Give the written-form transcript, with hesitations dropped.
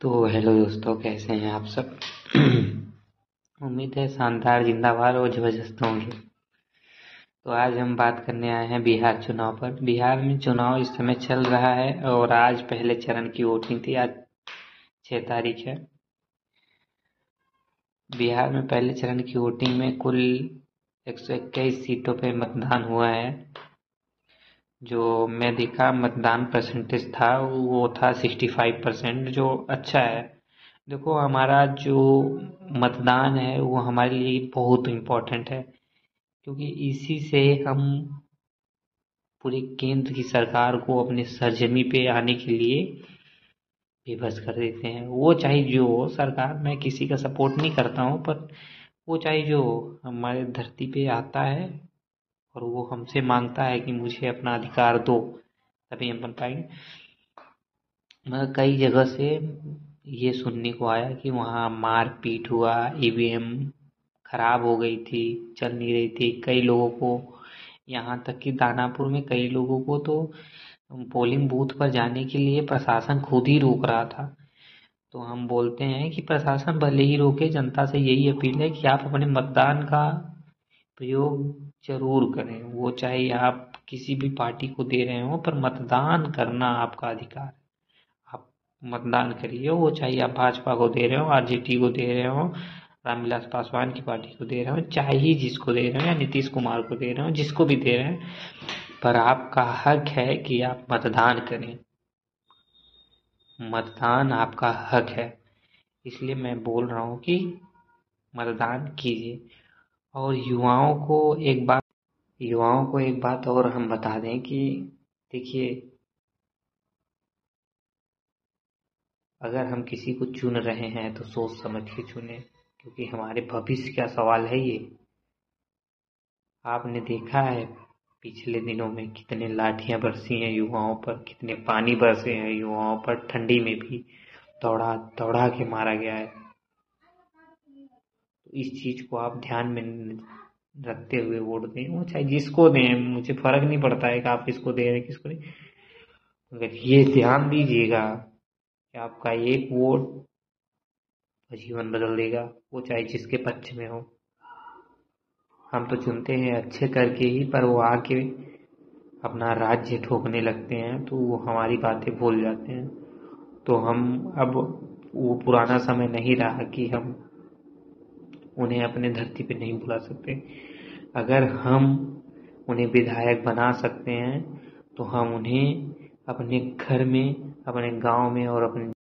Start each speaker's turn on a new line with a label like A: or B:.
A: तो हेलो दोस्तों, कैसे हैं आप सब। उम्मीद है शानदार, जिंदाबाद और जबरदस्त होंगे। तो आज हम बात करने आए हैं बिहार चुनाव पर। बिहार में चुनाव इस समय चल रहा है और आज पहले चरण की वोटिंग थी। आज 6 तारीख है। बिहार में पहले चरण की वोटिंग में कुल 121 सीटों पे मतदान हुआ है। जो मैं देखा मतदान परसेंटेज था वो था 65%, जो अच्छा है। देखो, हमारा जो मतदान है वो हमारे लिए बहुत इम्पोर्टेंट है, क्योंकि इसी से हम पूरे केंद्र की सरकार को अपने सरजमी पे आने के लिए विवश कर देते हैं। वो चाहे जो हो सरकार, मैं किसी का सपोर्ट नहीं करता हूँ, पर वो चाहे जो हो, हमारे धरती पे आता है और वो हमसे मांगता है कि मुझे अपना अधिकार दो, तभी हम बन पाएंगे। मगर कई जगह से ये सुनने को आया कि वहाँ मारपीट हुआ, ईवीएम खराब हो गई थी, चल नहीं रही थी। कई लोगों को, यहाँ तक कि दानापुर में कई लोगों को तो पोलिंग बूथ पर जाने के लिए प्रशासन खुद ही रोक रहा था। तो हम बोलते हैं कि प्रशासन भले ही रोके, जनता से यही अपील है कि आप अपने मतदान का प्रयोग जरूर करें। वो चाहे आप किसी भी पार्टी को दे रहे हो, पर मतदान करना आपका अधिकार है। आप मतदान करिए, वो चाहे आप भाजपा को दे रहे हो, आरजेडी को दे रहे हो, रामविलास पासवान की पार्टी को दे रहे हो, चाहे ही जिसको दे रहे हो, या नीतीश कुमार को दे रहे हो, जिसको भी दे रहे हैं, पर आपका हक है कि आप मतदान करें। मतदान आपका हक है, इसलिए मैं बोल रहा हूँ कि मतदान कीजिए। और युवाओं को एक बात और हम बता दें कि देखिए, अगर हम किसी को चुन रहे हैं तो सोच समझ के चुने, क्योंकि हमारे भविष्य का सवाल है ये। आपने देखा है पिछले दिनों में कितने लाठियां बरसी हैं युवाओं पर, कितने पानी बरसे हैं युवाओं पर, ठंडी में भी दौड़ा दौड़ा के मारा गया है। तो इस चीज को आप ध्यान में रखते हुए वोट दें, वो चाहे जिसको दें, मुझे फर्क नहीं पड़ता है कि आप किसको दे रहे हैं किसको नहीं। मगर ये ध्यान दीजिएगा कि आपका एक वोट जीवन बदल देगा, वो चाहे जिसके पक्ष में हो। हम तो चुनते हैं अच्छे करके ही, पर वो आके अपना राज्य ठोकने लगते हैं तो वो हमारी बातें भूल जाते हैं। तो हम अब, वो पुराना समय नहीं रहा कि हम उन्हें अपने धरती पे नहीं बुला सकते। अगर हम उन्हें विधायक बना सकते हैं तो हम उन्हें अपने घर में, अपने गांव में और अपने